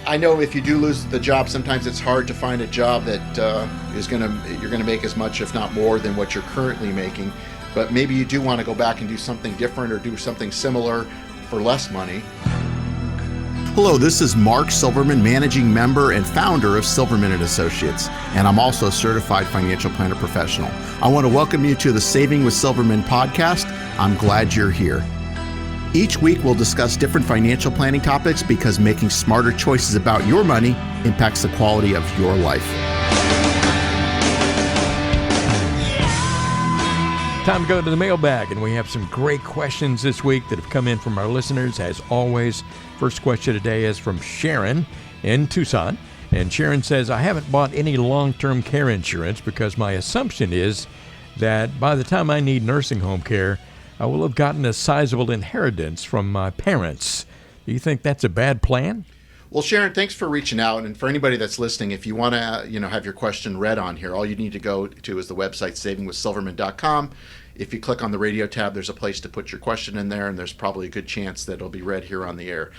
I know if you do lose the job, sometimes it's hard to find a job that you're gonna make as much, if not more, than what you're currently making. But maybe you do want to go back and do something different or do something similar for less money. Hello, this is Mark Silverman, managing member and founder of Silverman & Associates, and I'm also a certified financial planner professional. I want to welcome you to the Saving with Silverman podcast. I'm glad you're here. Each week, we'll discuss different financial planning topics because making smarter choices about your money impacts the quality of your life. Time to go to the mailbag, and we have some great questions this week that have come in from our listeners, as always. First question today is from Sharon in Tucson, and Sharon says, I haven't bought any long-term care insurance because my assumption is that by the time I need nursing home care, I will have gotten a sizable inheritance from my parents. Do you think that's a bad plan? Well, Sharon, thanks for reaching out. And for anybody that's listening, if you want to, have your question read on here, all you need to go to is the website savingwithsilverman.com. If you click on the radio tab, there's a place to put your question in there, and there's probably a good chance that it'll be read here on the air.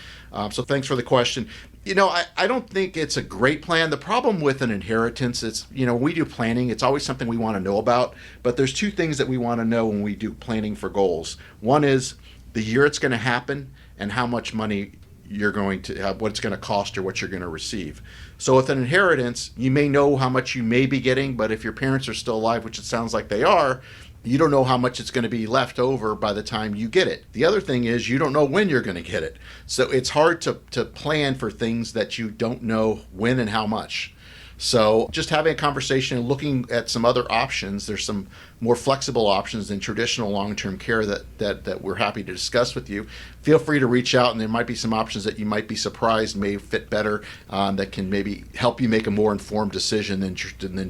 So thanks for the question. I don't think it's a great plan. The problem with an inheritance is, when we do planning, it's always something we want to know about. But there's two things that we want to know when we do planning for goals. One is the year it's going to happen and how much money you're going to have, what it's going to cost or what you're going to receive. So with an inheritance, you may know how much you may be getting, but if your parents are still alive, which it sounds like they are, you don't know how much it's going to be left over by the time you get it. The other thing is you don't know when you're going to get it. So it's hard to plan for things that you don't know when and how much. So just having a conversation and looking at some other options, there's some more flexible options than traditional long-term care that we're happy to discuss with you. Feel free to reach out, and there might be some options that you might be surprised may fit better, that can maybe help you make a more informed decision than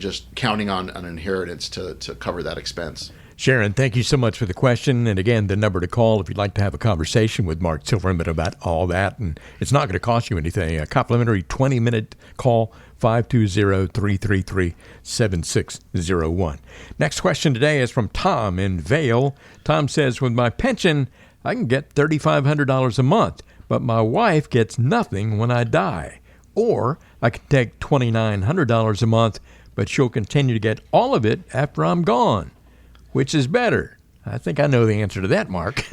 just counting on an inheritance to cover that expense. Sharon, thank you so much for the question. And again, the number to call if you'd like to have a conversation with Mark Silverman about all that. And it's not going to cost you anything. A complimentary 20-minute call, 520-333-7601. Next question today is from Tom in Vail. Tom says, with my pension, I can get $3,500 a month, but my wife gets nothing when I die. Or I can take $2,900 a month, but she'll continue to get all of it after I'm gone. Which is better? I think I know the answer to that, Mark.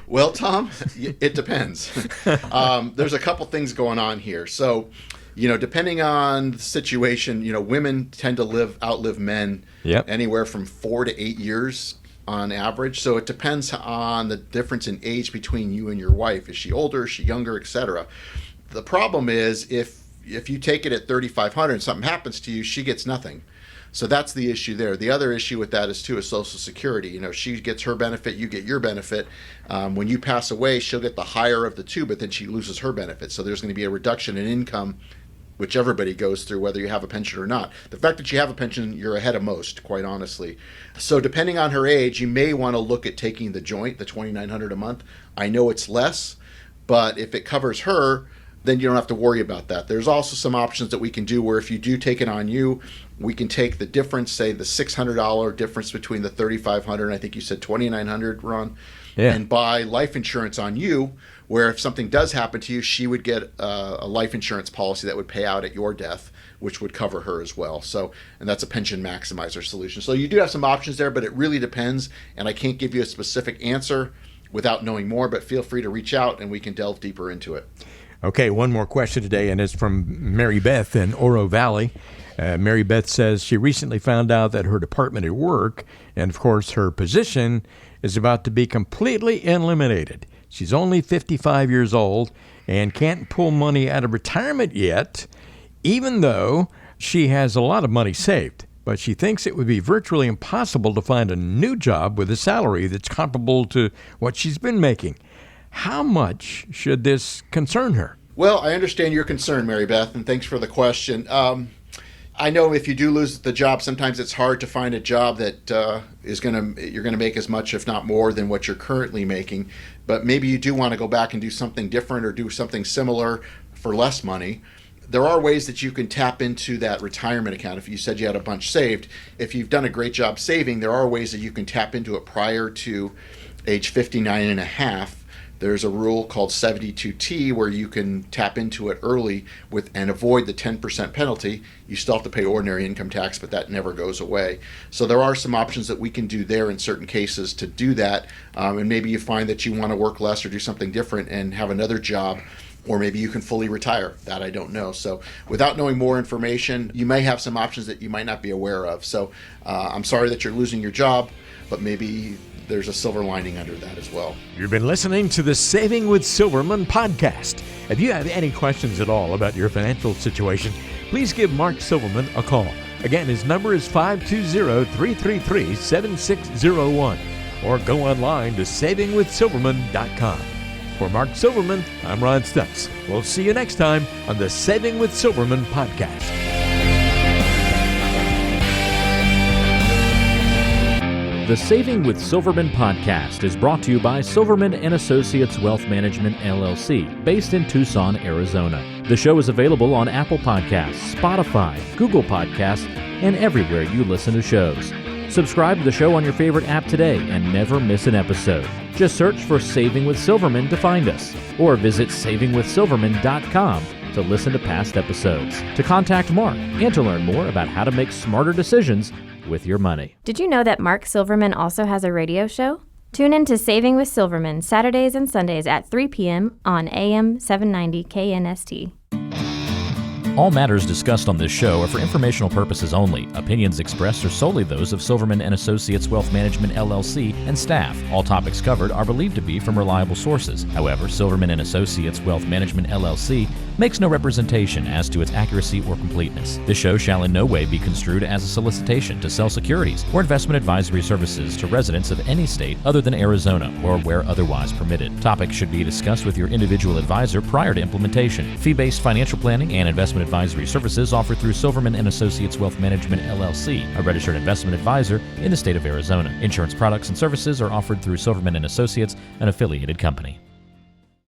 Well, Tom, it depends. There's a couple things going on here. So, depending on the situation, women tend to outlive men anywhere from 4 to 8 years on average. So it depends on the difference in age between you and your wife. Is she older? Is she younger? Etc. The problem is if you take it at $3,500 and something happens to you, she gets nothing. So that's the issue there. The other issue with that is Social Security. She gets her benefit, you get your benefit. When you pass away, she'll get the higher of the two, but then she loses her benefit. So there's going to be a reduction in income, which everybody goes through, whether you have a pension or not. The fact that you have a pension, you're ahead of most, quite honestly. So depending on her age, you may want to look at taking the joint, the $2,900 a month. I know it's less, but if it covers her, then you don't have to worry about that. There's also some options that we can do where if you do take it on you, we can take the difference, say the $600 difference between the $3,500 and I think you said $2,900, Ron, and buy life insurance on you, where if something does happen to you, she would get a life insurance policy that would pay out at your death, which would cover her as well. So, and that's a pension maximizer solution. So you do have some options there, but it really depends, and I can't give you a specific answer without knowing more, but feel free to reach out and we can delve deeper into it. Okay, one more question today, and it's from Mary Beth in Oro Valley. Mary Beth says she recently found out that her department at work, and of course her position, is about to be completely eliminated. She's only 55 years old and can't pull money out of retirement yet, even though she has a lot of money saved. But she thinks it would be virtually impossible to find a new job with a salary that's comparable to what she's been making. How much should this concern her? Well, I understand your concern, Mary Beth, and thanks for the question. I know if you do lose the job, sometimes it's hard to find a job that you're going to make as much, if not more, than what you're currently making. But maybe you do want to go back and do something different or do something similar for less money. There are ways that you can tap into that retirement account. If you said you had a bunch saved, if you've done a great job saving, there are ways that you can tap into it prior to age 59 and a half there's a rule called 72T where you can tap into it early and avoid the 10% penalty. You still have to pay ordinary income tax, but that never goes away. So there are some options that we can do there in certain cases to do that. And maybe you find that you want to work less or do something different and have another job, or maybe you can fully retire. That I don't know. So without knowing more information, you may have some options that you might not be aware of. So I'm sorry that you're losing your job, but maybe there's a silver lining under that as well. You've been listening to the Saving with Silverman podcast. If you have any questions at all about your financial situation, please give Mark Silverman a call. Again, his number is 520-333-7601, or go online to savingwithsilverman.com. For Mark Silverman, I'm Ron Stutz. We'll see you next time on the Saving with Silverman podcast. The Saving with Silverman podcast is brought to you by Silverman & Associates Wealth Management, LLC, based in Tucson, Arizona. The show is available on Apple Podcasts, Spotify, Google Podcasts, and everywhere you listen to shows. Subscribe to the show on your favorite app today and never miss an episode. Just search for Saving with Silverman to find us, or visit savingwithsilverman.com to listen to past episodes, to contact Mark, and to learn more about how to make smarter decisions with your money. Did you know that Mark Silverman also has a radio show? Tune in to Saving with Silverman Saturdays and Sundays at 3 p.m. on AM 790 KNST. All matters discussed on this show are for informational purposes only. Opinions expressed are solely those of Silverman & Associates Wealth Management, LLC, and staff. All topics covered are believed to be from reliable sources. However, Silverman & Associates Wealth Management, LLC, makes no representation as to its accuracy or completeness. This show shall in no way be construed as a solicitation to sell securities or investment advisory services to residents of any state other than Arizona or where otherwise permitted. Topics should be discussed with your individual advisor prior to implementation. Fee-based financial planning and investment advisory services offered through Silverman & Associates Wealth Management, LLC, a registered investment advisor in the state of Arizona. Insurance products and services are offered through Silverman & Associates, an affiliated company.